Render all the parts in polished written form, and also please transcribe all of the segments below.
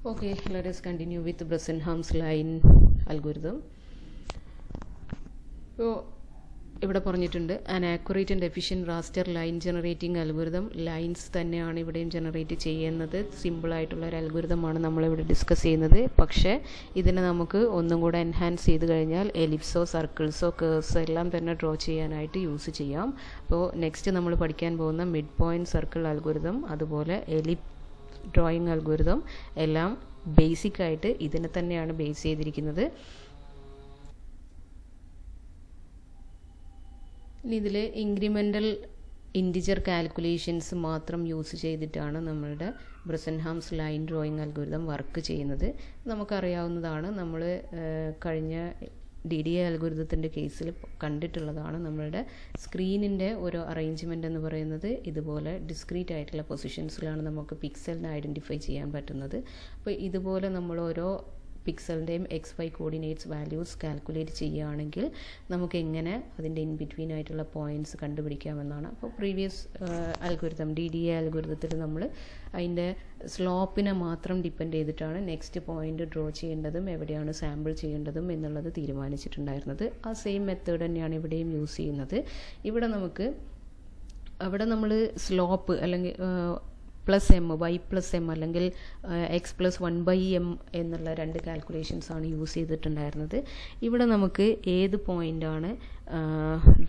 Okay, let us continue with Bresenham's line algorithm. So, ഇവിടെ പറഞ്ഞിട്ടുണ്ട് an accurate and efficient raster line generating algorithm. Lines തന്നെയാണ് ഇവിടെയും generate ചെയ്യുന്നത്. സിമ്പിളായിട്ടുള്ള ഒരു അൽഗോരിതമാണ് നമ്മളിവിടെ ഡിസ്കസ് ചെയ്യുന്നത്. പക്ഷേ ഇതിനെ നമുക്ക് ഒന്നും കൂടെ എൻഹാൻസ് ചെയ്ത് കഴിഞ്ഞാൽ എലിപ്സോ സർക്കിൾസോ കേർവ്സ് എല്ലാം തന്നെ ഡ്രോ ചെയ്യാനായിട്ട് യൂസ് ചെയ്യാം. അപ്പോൾ നെക്സ്റ്റ് നമ്മൾ പഠിക്കാൻ പോകുന്ന മിഡ് പോയിൻറ്റ് സർക്കിൾ അൽഗോരിതം, അതുപോലെ ഡ്രോയിങ് അൽഗോരിതം എല്ലാം ബേസിക്കായിട്ട് ഇതിനെ തന്നെയാണ് ബേസ് ചെയ്തിരിക്കുന്നത്. ഇനി ഇതിൽ ഇൻക്രിമെൻ്റൽ ഇൻറ്റിജർ കാൽക്കുലേഷൻസ് മാത്രം യൂസ് ചെയ്തിട്ടാണ് നമ്മളുടെ ബ്രെസൻഹാംസ് ലൈൻ ഡ്രോയിങ് അൽഗോരിതം വർക്ക് ചെയ്യുന്നത്. നമുക്കറിയാവുന്നതാണ്, നമ്മൾ കഴിഞ്ഞ DDA അൽഗോരിതത്തിൻ്റെ കേസിൽ കണ്ടിട്ടുള്ളതാണ്. നമ്മളുടെ സ്ക്രീനിൻ്റെ ഒരു അറേഞ്ച്മെൻ്റ് എന്ന് പറയുന്നത് ഇതുപോലെ ഡിസ്ക്രീറ്റ് ആയിട്ടുള്ള പൊസിഷൻസിലാണ് നമുക്ക് പിക്സലിനെ ഐഡൻറ്റിഫൈ ചെയ്യാൻ പറ്റുന്നത്. അപ്പോൾ ഇതുപോലെ നമ്മൾ ഓരോ പിക്സലിൻ്റെയും XY കോർഡിനേറ്റ്സ് വാല്യൂസ് കാൽക്കുലേറ്റ് ചെയ്യുകയാണെങ്കിൽ നമുക്ക് എങ്ങനെ അതിൻ്റെ ഇൻ ബിറ്റ്വീൻ ആയിട്ടുള്ള പോയിൻറ്റ്സ് കണ്ടുപിടിക്കാമെന്നാണ്. അപ്പോൾ പ്രീവിയസ് അൽഗോരിതം DDA അൽഗോരിതത്തിൽ നമ്മൾ അതിൻ്റെ സ്ലോപ്പിനെ മാത്രം ഡിപ്പെൻഡ് ചെയ്തിട്ടാണ് നെക്സ്റ്റ് പോയിൻ്റ് ഡ്രോ ചെയ്യേണ്ടതും എവിടെയാണ് സാമ്പിൾ ചെയ്യേണ്ടതും എന്നുള്ളത് തീരുമാനിച്ചിട്ടുണ്ടായിരുന്നത്. ആ സെയിം മെത്തേഡ് തന്നെയാണ് ഇവിടെയും യൂസ് ചെയ്യുന്നത്. അവിടെ നമ്മൾ സ്ലോപ്പ് അല്ലെങ്കിൽ y+m അല്ലെങ്കിൽ x+1/m എന്നുള്ള രണ്ട് കാൽക്കുലേഷൻസാണ് യൂസ് ചെയ്തിട്ടുണ്ടായിരുന്നത്. ഇവിടെ നമുക്ക് ഏത് പോയിൻ്റാണ്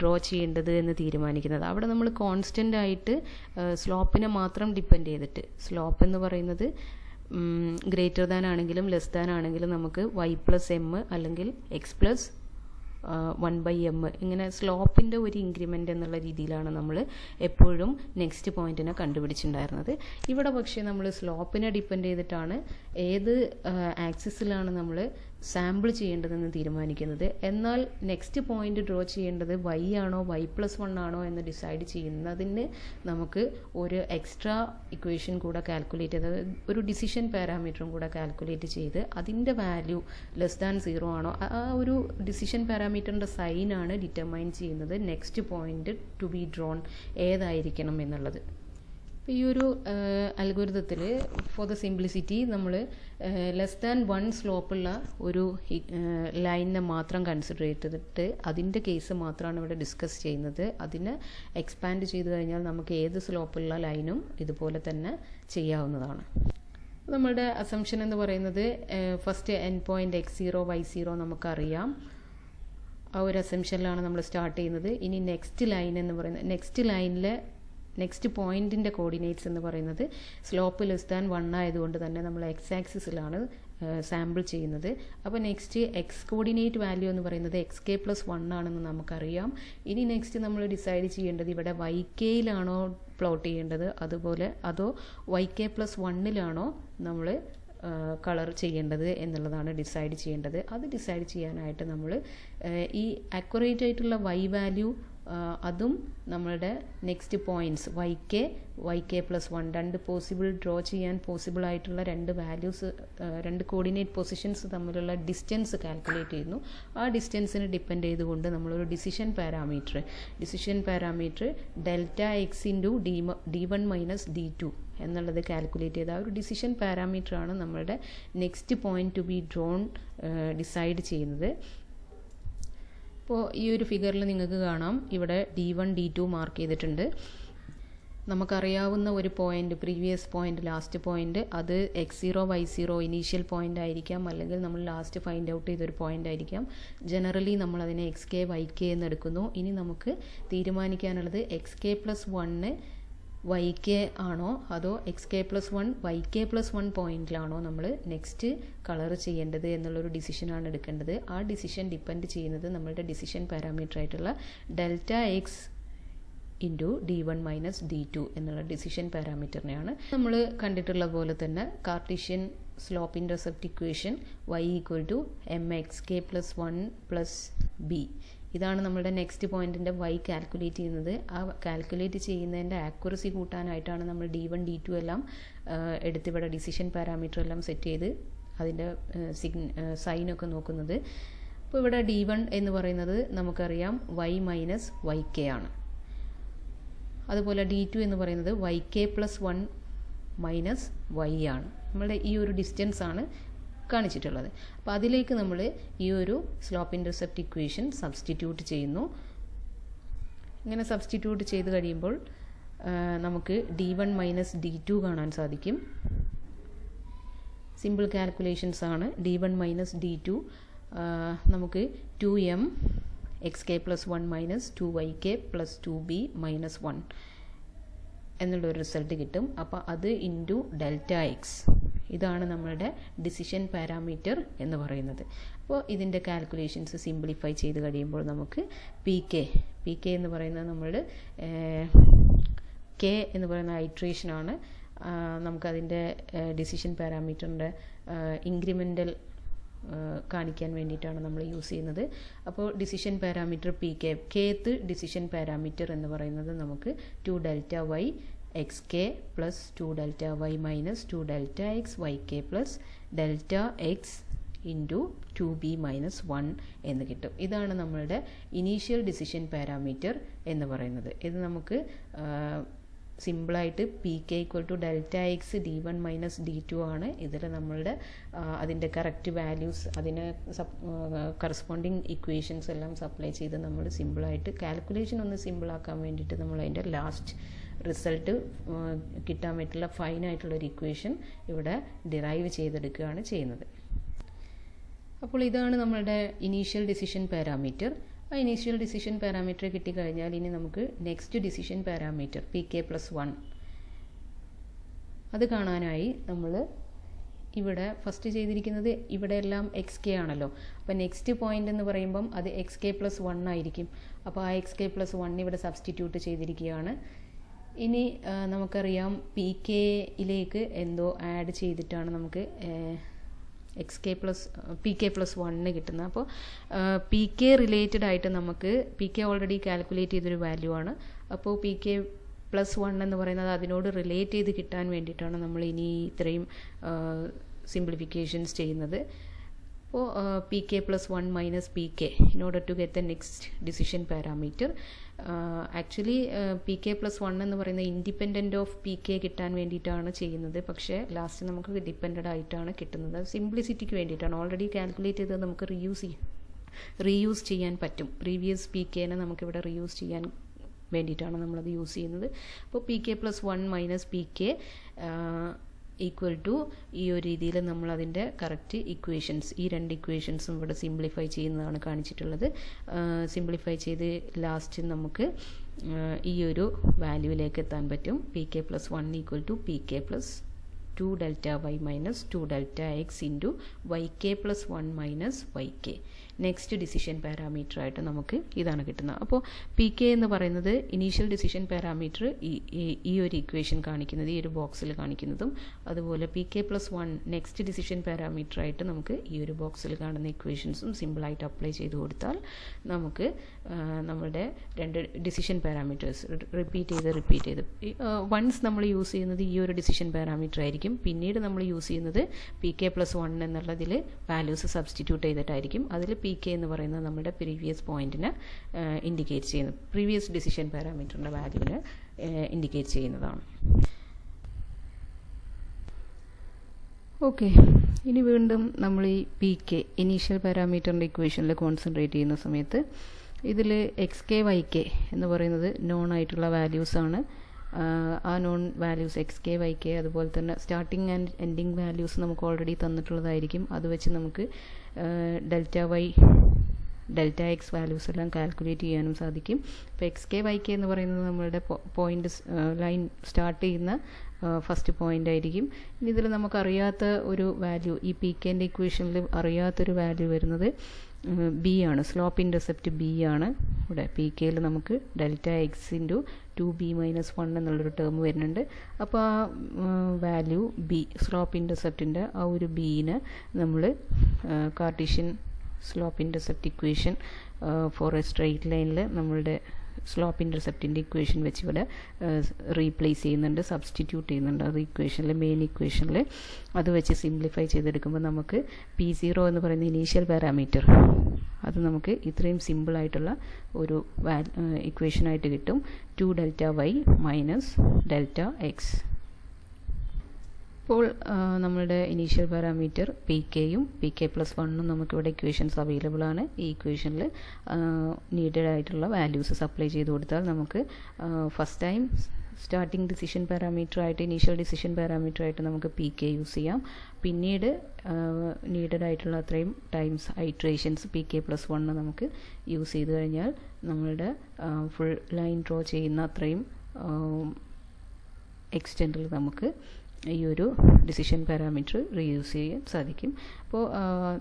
ഡ്രോ ചെയ്യേണ്ടത് എന്ന് തീരുമാനിക്കുന്നത്. അവിടെ നമ്മൾ കോൺസ്റ്റൻ്റ് ആയിട്ട് സ്ലോപ്പിനെ മാത്രം ഡിപ്പെൻഡ് ചെയ്തിട്ട്, സ്ലോപ്പ് എന്ന് പറയുന്നത് ഗ്രേറ്റർ ദാൻ ആണെങ്കിലും ലെസ് ദാൻ ആണെങ്കിലും നമുക്ക് y+m അല്ലെങ്കിൽ x+1/m ഇങ്ങനെ സ്ലോപ്പിൻ്റെ ഒരു ഇൻക്രിമെൻ്റ് എന്നുള്ള രീതിയിലാണ് നമ്മൾ എപ്പോഴും നെക്സ്റ്റ് പോയിന്റിനെ കണ്ടുപിടിച്ചിട്ടുണ്ടായിരുന്നത്. ഇവിടെ പക്ഷേ നമ്മൾ സ്ലോപ്പിനെ ഡിപ്പെൻഡ് ചെയ്തിട്ടാണ് ഏത് ആക്സിസിലാണ് നമ്മൾ സാമ്പിൾ ചെയ്യേണ്ടതെന്ന് തീരുമാനിക്കുന്നത്. എന്നാൽ നെക്സ്റ്റ് പോയിന്റ് ഡ്രോ ചെയ്യേണ്ടത് y ആണോ y+1 ആണോ എന്ന് ഡിസൈഡ് ചെയ്യുന്നതിന് നമുക്ക് ഒരു എക്സ്ട്രാ ഇക്വേഷൻ കൂടെ കാൽക്കുലേറ്റ് ചെയ്ത്, ഒരു ഡിസിഷൻ പാരാമീറ്ററും കൂടെ കാൽക്കുലേറ്റ് ചെയ്ത് അതിൻ്റെ വാല്യൂ ലെസ് ദാൻ 0 ആണോ, ആ ഒരു ഡിസിഷൻ പാരാമീറ്ററിൻ്റെ സൈനാണ് ഡിറ്റർമൈൻ ചെയ്യുന്നത് next point to be drawn ഏതായിരിക്കണം എന്നുള്ളത്. ഈ ഒരു അൽഗോരിതത്തിൽ ഫോർ ദ സിംപ്ലിസിറ്റി നമ്മൾ ലെസ് ദാൻ 1 സ്ലോപ്പുള്ള ഒരു ലൈനിനെ മാത്രം കൺസിഡർ ചെയ്തിട്ട് അതിൻ്റെ കേസ് മാത്രമാണ് ഇവിടെ ഡിസ്കസ് ചെയ്യുന്നത്. അതിനെ എക്സ്പാൻഡ് ചെയ്ത് കഴിഞ്ഞാൽ നമുക്ക് ഏത് സ്ലോപ്പുള്ള ലൈനും ഇതുപോലെ തന്നെ ചെയ്യാവുന്നതാണ്. നമ്മളുടെ അസംഷൻ എന്ന് പറയുന്നത് first N point x0 y0 നമുക്കറിയാം. ആ ഒരു അസംഷനിലാണ് നമ്മൾ സ്റ്റാർട്ട് ചെയ്യുന്നത്. ഇനി നെക്സ്റ്റ് ലൈൻ എന്ന് പറയുന്നത്, നെക്സ്റ്റ് പോയിന്റിൻ്റെ കോർഡിനേറ്റ്സ് എന്ന് പറയുന്നത് സ്ലോപ്പ് ലെസ് ദാൻ 1 ആയതുകൊണ്ട് തന്നെ നമ്മൾ എക്സ് ആക്സിസിലാണ് സാമ്പിൾ ചെയ്യുന്നത്. അപ്പോൾ നെക്സ്റ്റ് എക്സ് കോർഡിനേറ്റ് വാല്യൂ എന്ന് പറയുന്നത് xk+1 ആണെന്ന് നമുക്കറിയാം. ഇനി നെക്സ്റ്റ് നമ്മൾ ഡിസൈഡ് ചെയ്യേണ്ടത് ഇവിടെ YKയിലാണോ പ്ലോട്ട് ചെയ്യേണ്ടത്, അതോ YK+1ലാണോ നമ്മൾ കളർ ചെയ്യേണ്ടത് എന്നുള്ളതാണ് ഡിസൈഡ് ചെയ്യേണ്ടത്. അത് ഡിസൈഡ് ചെയ്യാനായിട്ട് നമ്മൾ ഈ അക്യുറേറ്റ് ആയിട്ടുള്ള Y വാല്യൂ അതും നമ്മളുടെ നെക്സ്റ്റ് പോയിൻറ്റ്സ് YK+1 രണ്ട് ഡ്രോ ചെയ്യാൻ പോസിബിൾ ആയിട്ടുള്ള രണ്ട് വാല്യൂസ്, രണ്ട് കോർഡിനേറ്റ് പൊസിഷൻസ് തമ്മിലുള്ള ഡിസ്റ്റൻസ് കാൽക്കുലേറ്റ് ചെയ്യുന്നു. ആ ഡിസ്റ്റൻസിന് ഡിപ്പെൻഡ് ചെയ്തുകൊണ്ട് നമ്മളൊരു decision parameter Δx D1 - D2 എന്നുള്ളത് കാൽക്കുലേറ്റ് ചെയ്ത ആ ഒരു ഡിസിഷൻ പാരാമീറ്ററാണ് നമ്മളുടെ next point to be drone decide ചെയ്യുന്നത്. ഇപ്പോൾ ഈ ഒരു ഫിഗറിൽ നിങ്ങൾക്ക് കാണാം, ഇവിടെ D1 D2 മാർക്ക് ചെയ്തിട്ടുണ്ട്. നമുക്കറിയാവുന്ന ഒരു point, previous point, last point, അത് x0 y0 ഇനീഷ്യൽ പോയിന്റ് ആയിരിക്കാം, അല്ലെങ്കിൽ നമ്മൾ ലാസ്റ്റ് ഫൈൻഡ് ഔട്ട് ചെയ്തൊരു പോയിന്റ് ആയിരിക്കാം. ജനറലി നമ്മൾ അതിനെ xk yk എന്ന് എടുക്കുന്നു. ഇനി നമുക്ക് തീരുമാനിക്കാനുള്ളത് xk+1 YK ആണോ അതോ xk+1 YK+1 പോയിന്റിലാണോ നമ്മൾ നെക്സ്റ്റ് കളർ ചെയ്യേണ്ടത് എന്നുള്ളൊരു ഡിസിഷനാണ് എടുക്കേണ്ടത്. ആ ഡിസിഷൻ ഡിപ്പെൻഡ് ചെയ്യുന്നത് നമ്മളുടെ ഡിസിഷൻ പാരാമീറ്റർ ആയിട്ടുള്ള Δx D1 - D2 എന്നുള്ള ഡിസിഷൻ പാരാമീറ്ററിനെയാണ്. നമ്മൾ കണ്ടിട്ടുള്ള പോലെ തന്നെ Cartesian slope intercept equation y mxk+1 + b, ഇതാണ് നമ്മുടെ നെക്സ്റ്റ് പോയിന്റിൻ്റെ y കാൽക്കുലേറ്റ് ചെയ്യുന്നത്. ആ കാൽക്കുലേറ്റ് ചെയ്യുന്നതിൻ്റെ ആക്യുറസി കൂട്ടാനായിട്ടാണ് നമ്മൾ D1 D2 എല്ലാം എടുത്തിവിടെ ഡിസിഷൻ പാരാമീറ്റർ എല്ലാം സെറ്റ് ചെയ്ത് അതിൻ്റെ സൈനൊക്കെ നോക്കുന്നത്. അപ്പോൾ ഇവിടെ D1 എന്ന് പറയുന്നത് നമുക്കറിയാം y - YK ആണ്. അതുപോലെ D2 എന്ന് പറയുന്നത് YK+1 മൈനസ് വൈ ആണ്. നമ്മളുടെ ഈ ഒരു ഡിസ്റ്റൻസ് ആണ് കാണിച്ചിട്ടുള്ളത്. അപ്പോൾ അതിലേക്ക് നമ്മൾ ഈ ഒരു സ്ലോപ്പ് ഇൻ്റർസെപ്റ്റ് ഇക്വേഷൻ സബ്സ്റ്റിറ്റ്യൂട്ട് ചെയ്യുന്നു. ഇങ്ങനെ സബ്സ്റ്റിറ്റ്യൂട്ട് ചെയ്ത് കഴിയുമ്പോൾ നമുക്ക് d1 മൈനസ് d2 കാണാൻ സാധിക്കും. സിമ്പിൾ കാൽക്കുലേഷൻസ് ആണ്. d1 മൈനസ് d2 നമുക്ക് 2m xk plus 1 minus 2yk plus 2b minus 1 എന്നുള്ളൊരു റിസൾട്ട് കിട്ടും. അപ്പോൾ അത് ഇൻറ്റു ഡെൽറ്റ എക്സ്, ഇതാണ് നമ്മളുടെ ഡിസിഷൻ പാരാമീറ്റർ എന്ന് പറയുന്നത്. അപ്പോൾ ഇതിൻ്റെ കാൽക്കുലേഷൻസ് സിംപ്ലിഫൈ ചെയ്ത് കഴിയുമ്പോൾ നമുക്ക് പി കെ എന്ന് പറയുന്നത് നമ്മളുടെ കെ എന്ന് പറയുന്ന ഐട്രേഷനാണ്. നമുക്കതിൻ്റെ ഡിസിഷൻ പാരാമീറ്ററിൻ്റെ ഇൻക്രിമെൻ്റൽ കാണിക്കാൻ വേണ്ടിയിട്ടാണ് നമ്മൾ യൂസ് ചെയ്യുന്നത്. അപ്പോൾ decision parameter P K, kth decision parameter എന്ന് പറയുന്നത് നമുക്ക് 2 delta Y X K plus 2 delta Y minus 2 delta X Y K plus delta X into 2b minus 1 എന്ന് കിട്ടും. ഇതാണ് നമ്മളുടെ ഇനീഷ്യൽ ഡിസിഷൻ പാരാമീറ്റർ എന്ന് പറയുന്നത്. ഇത് നമുക്ക് സിമ്പിളായിട്ട് P K equal to delta X d1 minus d2 ആണ്. ഇതിൽ നമ്മളുടെ അതിൻ്റെ കറക്റ്റ് വാല്യൂസ്, അതിന് കറസ്പോണ്ടിങ് ഇക്വേഷൻസ് എല്ലാം സപ്ലൈ ചെയ്ത് നമ്മൾ സിമ്പിളായിട്ട് കാൽക്കുലേഷൻ ഒന്ന് സിമ്പിളാക്കാൻ വേണ്ടിയിട്ട് നമ്മൾ അതിൻ്റെ ലാസ്റ്റ് റിസൾട്ട് കിട്ടാൻ പറ്റുള്ള ഫൈനായിട്ടുള്ളൊരു ഇക്വേഷൻ ഇവിടെ ഡിറൈവ് ചെയ്തെടുക്കുകയാണ് ചെയ്യുന്നത്. അപ്പോൾ ഇതാണ് നമ്മളുടെ ഇനീഷ്യൽ ഡിസിഷൻ പാരാമീറ്റർ. ആ ഇനീഷ്യൽ ഡിസിഷൻ പാരാമീറ്റർ കിട്ടിക്കഴിഞ്ഞാൽ ഇനി നമുക്ക് next decision parameter P K plus 1 അത് കാണാനായി നമ്മൾ ഇവിടെ ഫസ്റ്റ് ചെയ്തിരിക്കുന്നത് ഇവിടെ എല്ലാം എക്സ് കെ ആണല്ലോ. അപ്പോൾ നെക്സ്റ്റ് പോയിന്റ് എന്ന് പറയുമ്പം അത് എക്സ് കെ പ്ലസ് 1 ആയിരിക്കും. അപ്പോൾ ആ എക്സ് കെ പ്ലസ് 1 ഇവിടെ സബ്സ്റ്റിറ്റ്യൂട്ട് ചെയ്തിരിക്കുകയാണ്. ഇനി നമുക്കറിയാം പി കെയിലേക്ക് എന്തോ ആഡ് ചെയ്തിട്ടാണ് നമുക്ക് പി കെ പ്ലസ് 1 കിട്ടുന്നത്. അപ്പോൾ പി കെ റിലേറ്റഡ് ആയിട്ട് നമുക്ക് പി കെ ഓൾറെഡി കാൽക്കുലേറ്റ് ചെയ്തൊരു വാല്യൂ ആണ്. അപ്പോൾ പി കെ പ്ലസ് 1 എന്ന് പറയുന്നത് അതിനോട് റിലേറ്റ് ചെയ്ത് കിട്ടാൻ വേണ്ടിയിട്ടാണ് നമ്മൾ ഇനി ഇത്രയും സിംപ്ലിഫിക്കേഷൻസ് ചെയ്യുന്നത്. അപ്പോൾ P K plus 1 minus P K in order to get the next decision parameter. Actually P K plus 1 എന്ന് പറയുന്നത് ഇൻഡിപെൻഡൻറ്റ് ഓഫ് പി കെ കിട്ടാൻ വേണ്ടിയിട്ടാണ് ചെയ്യുന്നത്. പക്ഷേ ലാസ്റ്റ് നമുക്ക് ഡിപ്പെൻഡൻ്റ് ആയിട്ടാണ് കിട്ടുന്നത്. സിംപ്ലിസിറ്റിക്ക് വേണ്ടിയിട്ടാണ്. ഓൾറെഡി കാൽക്കുലേറ്റ് ചെയ്തത് നമുക്ക് റീയൂസ് ചെയ്യാൻ പറ്റും. പ്രീവിയസ് പി കെനെ നമുക്കിവിടെ റീയൂസ് ചെയ്യാൻ വേണ്ടിയിട്ടാണ് നമ്മളത് യൂസ് ചെയ്യുന്നത്. അപ്പോൾ P K plus 1 minus P K equal to ഈ ഒരു രീതിയിൽ നമ്മൾ അതിൻ്റെ കറക്റ്റ് ഇക്വേഷൻസ്, ഈ രണ്ട് ഇക്വേഷൻസും ഇവിടെ സിംപ്ലിഫൈ ചെയ്യുന്നതാണ് കാണിച്ചിട്ടുള്ളത്. സിംപ്ലിഫൈ ചെയ്ത് ലാസ്റ്റ് നമുക്ക് ഈ ഒരു വാല്യൂവിലേക്ക് എത്താൻ പറ്റും. P K plus 1 equal to P K plus 2 delta Y minus 2 delta X into Y K plus 1 minus Y K. Next decision parameter ആയിട്ട് നമുക്ക് ഇതാണ് കിട്ടുന്നത്. അപ്പോൾ പി കെ എന്ന് പറയുന്നത് ഇനീഷ്യൽ ഡിസിഷൻ പാരാമീറ്റർ ഈ ഒരു ഇക്വേഷൻ കാണിക്കുന്നത്, ഈ ഒരു ബോക്സിൽ കാണിക്കുന്നതും, അതുപോലെ P K plus 1 next decision parameter ആയിട്ട് നമുക്ക് ഈ ഒരു ബോക്സിൽ കാണുന്ന ഇക്വേഷൻസും സിമ്പിളായിട്ട് അപ്ലൈ ചെയ്ത് കൊടുത്താൽ നമുക്ക് നമ്മുടെ രണ്ട് ഡിസിഷൻ പാരാമീറ്റേഴ്സ് റിപ്പീറ്റ് ചെയ്ത് വൺസ് നമ്മൾ യൂസ് ചെയ്യുന്നത് ഈ ഒരു ഡിസിഷൻ പാരാമീറ്റർ ആയിരിക്കും. പിന്നീട് നമ്മൾ യൂസ് ചെയ്യുന്നത് പി കെ പ്ലസ് 1 എന്നുള്ളതിൽ വാല്യൂസ് സബ്സ്റ്റിറ്റ്യൂട്ട് ചെയ്തിട്ടായിരിക്കും. അതിൽ പി കെ എന്ന് പറയുന്നത് നമ്മുടെ പ്രീവിയസ് പോയിന്റിനെ ഇൻഡിക്കേറ്റ് ചെയ്യുന്നത്, പ്രീവിയസ് ഡിസിഷൻ പാരാമീറ്ററിൻ്റെ വാല്യൂവിനെ ഇൻഡിക്കേറ്റ് ചെയ്യുന്നതാണ്. ഓക്കെ, ഇനി വീണ്ടും നമ്മൾ ഈ പി കെ ഇനീഷ്യൽ പാരാമീറ്ററിൻ്റെ ഇക്വേഷനിൽ കോൺസെൻട്രേറ്റ് ചെയ്യുന്ന സമയത്ത് ഇതിൽ എക്സ് കെ വൈ കെ എന്ന് പറയുന്നത് നോൺ ആയിട്ടുള്ള വാല്യൂസാണ്. ആ known values X K Y K, അതുപോലെ തന്നെ സ്റ്റാർട്ടിങ് ആൻഡ് എൻഡിങ് വാല്യൂസ് നമുക്ക് ഓൾറെഡി തന്നിട്ടുള്ളതായിരിക്കും. അത് വെച്ച് നമുക്ക് delta Y delta X values എല്ലാം കാൽക്കുലേറ്റ് ചെയ്യാനും സാധിക്കും. അപ്പോൾ എക്സ് കെ വൈ കെ എന്ന് പറയുന്നത് നമ്മളുടെ പോയിന്റ് ലൈൻ സ്റ്റാർട്ട് ചെയ്യുന്ന ഫസ്റ്റ് പോയിന്റ് ആയിരിക്കും. ഇനി ഇതിൽ നമുക്കറിയാത്ത ഒരു വാല്യൂ, ഈ പി കെൻ്റെ ഇക്വേഷനിൽ അറിയാത്തൊരു വാല്യൂ വരുന്നത് ബി ആണ്. സ്ലോപ്പ് ഇൻ്റർസെപ്റ്റ് ബി ആണ്. ഇവിടെ പി കെയിൽ നമുക്ക് delta X into 2b minus 1 എന്നുള്ളൊരു ടേം വരുന്നുണ്ട്. അപ്പോൾ ആ വാല്യൂ ബി, സ്ലോപ്പ് ഇൻ്റർസെപ്റ്റിൻ്റെ ആ ഒരു ബീനെ നമ്മൾ cartesian slope intercept equation for a straight ലൈനിൽ നമ്മളുടെ സ്ലോപ്പ് ഇൻ്റർസെപ്റ്റിൻ്റെ ഇക്വേഷൻ വെച്ച് ഇവിടെ റീപ്ലേസ് ചെയ്യുന്നുണ്ട്, സബ്സ്റ്റിറ്റ്യൂട്ട് ചെയ്യുന്നുണ്ട്. അത് ഇക്വേഷനിൽ, മെയിൻ ഇക്വേഷനിൽ അത് വെച്ച് സിംപ്ലിഫൈ ചെയ്തെടുക്കുമ്പോൾ നമുക്ക് P0 എന്ന് പറയുന്ന ഇനീഷ്യൽ പാരാമീറ്റർ അത് നമുക്ക് ഇത്രയും സിമ്പിളായിട്ടുള്ള ഒരു ഇക്വേഷനായിട്ട് കിട്ടും. 2 delta Y minus delta x. ഇപ്പോൾ നമ്മളുടെ ഇനീഷ്യൽ പാരാമീറ്റർ പി കെയും പി കെ പ്ലസ് വണ്ണും നമുക്കിവിടെ ഇക്വേഷൻസ് അവൈലബിൾ ആണ്. ഈ ഇക്വേഷനിൽ നീഡഡ് ആയിട്ടുള്ള വാല്യൂസ് സപ്ലൈ ചെയ്ത് കൊടുത്താൽ നമുക്ക് ഫസ്റ്റ് ടൈം സ്റ്റാർട്ടിംഗ് ഡിസിഷൻ പാരാമീറ്ററായിട്ട് ഇനീഷ്യൽ ഡിസിഷൻ പാരാമീറ്ററായിട്ട് നമുക്ക് പി കെ യൂസ് ചെയ്യാം. പിന്നീട് നീഡഡ് ആയിട്ടുള്ള അത്രയും times iterations P K plus one നമുക്ക് യൂസ് ചെയ്ത് കഴിഞ്ഞാൽ നമ്മളുടെ ഫുൾ ലൈൻ ഡ്രോ ചെയ്യുന്ന അത്രയും എക്സ്റ്റെൻഡിൽ നമുക്ക് ഈ ഒരു ഡിസിഷൻ പാരാമീറ്റർ റീയൂസ് ചെയ്യാൻ സാധിക്കും. അപ്പോൾ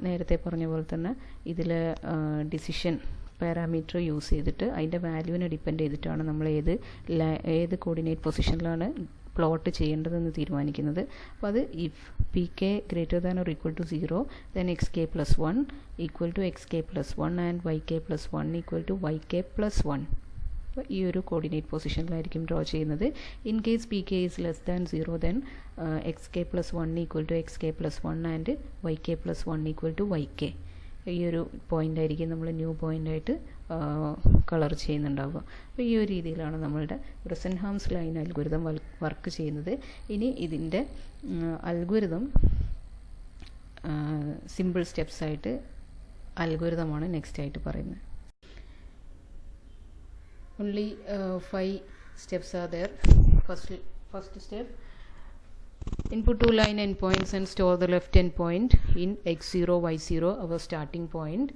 നേരത്തെ പറഞ്ഞ പോലെ തന്നെ ഇതിൽ ഡിസിഷൻ പാരാമീറ്റർ യൂസ് ചെയ്തിട്ട് അതിൻ്റെ വാല്യൂവിനെ ഡിപ്പെൻഡ് ചെയ്തിട്ടാണ് നമ്മൾ ഏത് കോർഡിനേറ്റ് പൊസിഷനിലാണ് പ്ലോട്ട് ചെയ്യേണ്ടതെന്ന് തീരുമാനിക്കുന്നത്. അപ്പോൾ അത് if p k greater than or equal to 0 then x K plus 1 equal to x K plus 1 and y K plus 1 equal to y K plus 1. ഈ ഒരു കോർഡിനേറ്റ് പൊസിഷനിലായിരിക്കും ഡ്രോ ചെയ്യുന്നത്. In case p k is less than 0 then x K plus 1 equal to x K plus 1 and y K plus 1 equal to y K. ഈ ഒരു point ആയിരിക്കും നമ്മൾ new പോയിൻ്റായിട്ട് colour ചെയ്യുന്നുണ്ടാവുക. അപ്പോൾ ഈ ഒരു രീതിയിലാണ് നമ്മളുടെ ബ്രെസൻഹാംസ് ലൈൻ അൽഗോരിതം വർക്ക് ചെയ്യുന്നത്. ഇനി ഇതിൻ്റെ അൽഗോരിതം സിമ്പിൾ സ്റ്റെപ്സ് ആയിട്ട് അൽഗോരിതമാണ് നെക്സ്റ്റ് ആയിട്ട് പറയുന്നത്. Only 5 steps are there. First step, input two line endpoints and store the left endpoint in x0 y0, our starting point.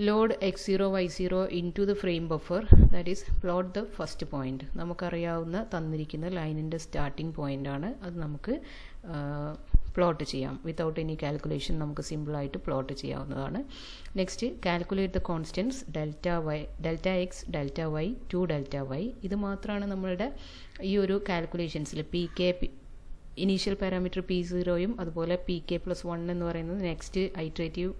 Load x0 y0 into the frame buffer, that is plot the first point. നമുക്കറിയാവുന്ന തന്നിരിക്കുന്ന ലൈനിൻ്റെ starting point ആണ്. അത് നമുക്ക് plot ചെയ്യാം. Without any calculation നമുക്ക് സിമ്പിളായിട്ട് plot ചെയ്യാവുന്നതാണ്. Next calculate the constants delta X delta Y two delta Y. ഇത് മാത്രമാണ് നമ്മളുടെ ഈ ഒരു കാൽക്കുലേഷൻസിൽ P K initial parameter P സീറോയും അതുപോലെ പി കെ പ്ലസ് 1 എന്ന് പറയുന്നത് നെക്സ്റ്റ് ഐട്രേറ്റീവ്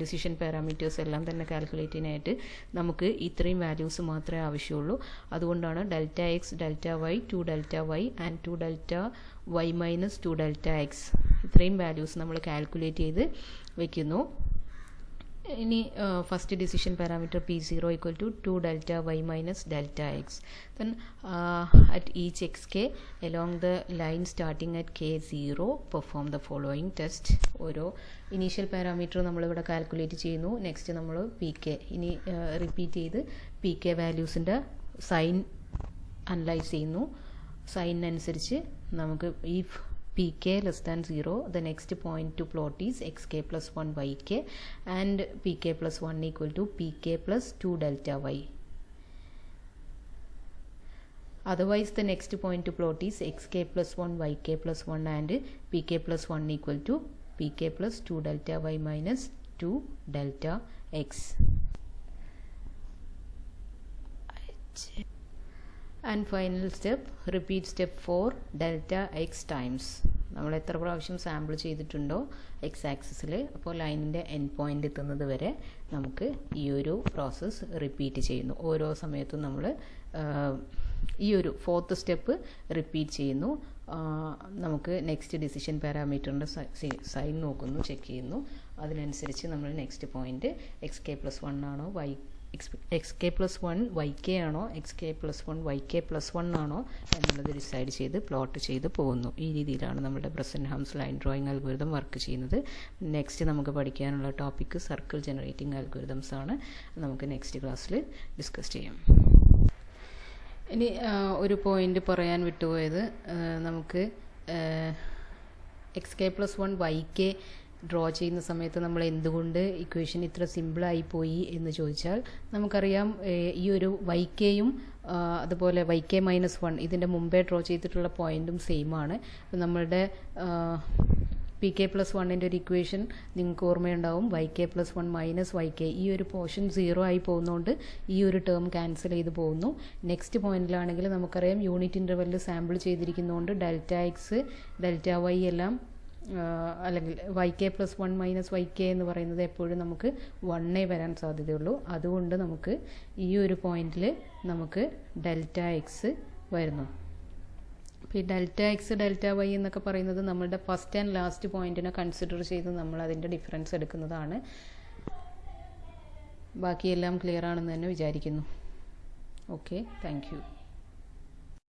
ഡിസിഷൻ പാരാമീറ്റേഴ്സ് എല്ലാം തന്നെ കാൽക്കുലേറ്റ് ചെയ്യാനായിട്ട് നമുക്ക് ഇത്രയും വാല്യൂസ് മാത്രമേ ആവശ്യമുള്ളൂ. അതുകൊണ്ടാണ് delta X delta Y two delta y and two delta Y minus two delta x ഇത്രയും വാല്യൂസ് നമ്മൾ കാൽക്കുലേറ്റ് ചെയ്ത് വയ്ക്കുന്നു. ഇനി first decision parameter p zero equal to 2 delta Y minus delta x. Then at each x k along the line starting at k 0 perform the following test. ഓരോ initial parameter നമ്മളിവിടെ calculate ചെയ്യുന്നു. Next നമ്മൾ p k ഇനി repeat ചെയ്ത് p K വാല്യൂസിൻ്റെ sign analyse ചെയ്യുന്നു. സൈനിനനുസരിച്ച് നമുക്ക് if pk less than 0, the next point to plot is xk plus 1 yk and pk plus 1 equal to pk plus 2 delta y. Otherwise the next point to plot is xk plus 1 yk plus 1 and pk plus 1 equal to pk plus 2 delta y minus 2 delta x. And final step, repeat step 4 delta x times. നമ്മൾ എത്ര പ്രാവശ്യം sample ചെയ്തിട്ടുണ്ടോ X ആക്സിസിൽ, അപ്പോൾ ലൈനിൻ്റെ end point എത്തുന്നത് വരെ നമുക്ക് ഈ ഒരു പ്രോസസ്സ് റിപ്പീറ്റ് ചെയ്യുന്നു. ഓരോ സമയത്തും നമ്മൾ ഈ ഒരു ഫോർത്ത് സ്റ്റെപ്പ് റിപ്പീറ്റ് ചെയ്യുന്നു. നമുക്ക് നെക്സ്റ്റ് ഡിസിഷൻ പാരാമീറ്ററിൻ്റെ സൈൻ നോക്കുന്നു, ചെക്ക് ചെയ്യുന്നു. അതിനനുസരിച്ച് നമ്മൾ next point X K plus 1 ആണോ X K plus 1 Y K ആണോ X K plus 1 Y K plus 1 ആണോ എന്നുള്ളത് ഡിസൈഡ് ചെയ്ത് പ്ലോട്ട് ചെയ്ത് പോകുന്നു. ഈ രീതിയിലാണ് നമ്മുടെ ബ്രെസൻഹാംസ് ലൈൻ ഡ്രോയിങ് അൽഗോരിതം വർക്ക് ചെയ്യുന്നത്. നെക്സ്റ്റ് നമുക്ക് പഠിക്കാനുള്ള ടോപ്പിക്ക് സർക്കിൾ ജനറേറ്റിംഗ് അൽഗോരിതംസ് ആണ്. നമുക്ക് നെക്സ്റ്റ് ക്ലാസ്സിൽ ഡിസ്കസ് ചെയ്യാം. ഇനി ഒരു പോയിന്റ് പറയാൻ വിട്ടുപോയത്, നമുക്ക് x K plus 1 Y k draw ചെയ്യുന്ന സമയത്ത് നമ്മൾ എന്തുകൊണ്ട് ഇക്വേഷൻ ഇത്ര സിമ്പിളായി പോയി എന്ന് ചോദിച്ചാൽ, നമുക്കറിയാം ഈ ഒരു വൈ കെയും അതുപോലെ വൈ കെ മൈനസ് 1 ഇതിൻ്റെ മുമ്പേ ഡ്രോ ചെയ്തിട്ടുള്ള പോയിൻറ്റും സെയിം ആണ്. അപ്പോൾ നമ്മളുടെ പി കെ പ്ലസ് 1ൻ്റെ ഒരു ഇക്വേഷൻ നിങ്ങൾക്ക് ഓർമ്മയുണ്ടാവും, Y K plus 1 minus Y K. ഈ ഒരു പോർഷൻ 0 ആയി പോകുന്നതുകൊണ്ട് ഈ ഒരു ടേം ക്യാൻസൽ ചെയ്ത് പോകുന്നു. നെക്സ്റ്റ് പോയിന്റിലാണെങ്കിൽ നമുക്കറിയാം യൂണിറ്റ് ഇൻ്റർവെല്ലിൽ സാമ്പിൾ ചെയ്തിരിക്കുന്നതുകൊണ്ട് ഡെൽറ്റ എക്സ് ഡെൽറ്റ വൈ എല്ലാം അല്ലെങ്കിൽ Y K plus 1 minus Y K എന്ന് പറയുന്നത് എപ്പോഴും നമുക്ക് 1 വരാൻ സാധ്യതയുള്ളൂ. അതുകൊണ്ട് നമുക്ക് ഈ ഒരു പോയിന്റിൽ നമുക്ക് ഡെൽറ്റ എക്സ് വരുന്നു. അപ്പോൾ ഈ ഡെൽറ്റ എക്സ് ഡെൽറ്റ വൈ എന്നൊക്കെ പറയുന്നത് നമ്മളുടെ ഫസ്റ്റ് ആൻഡ് ലാസ്റ്റ് പോയിന്റിനെ കൺസിഡർ ചെയ്ത് നമ്മൾ അതിൻ്റെ ഡിഫറൻസ് എടുക്കുന്നതാണ്. ബാക്കിയെല്ലാം ക്ലിയർ ആണെന്ന് തന്നെ വിചാരിക്കുന്നു. Okay, thank you.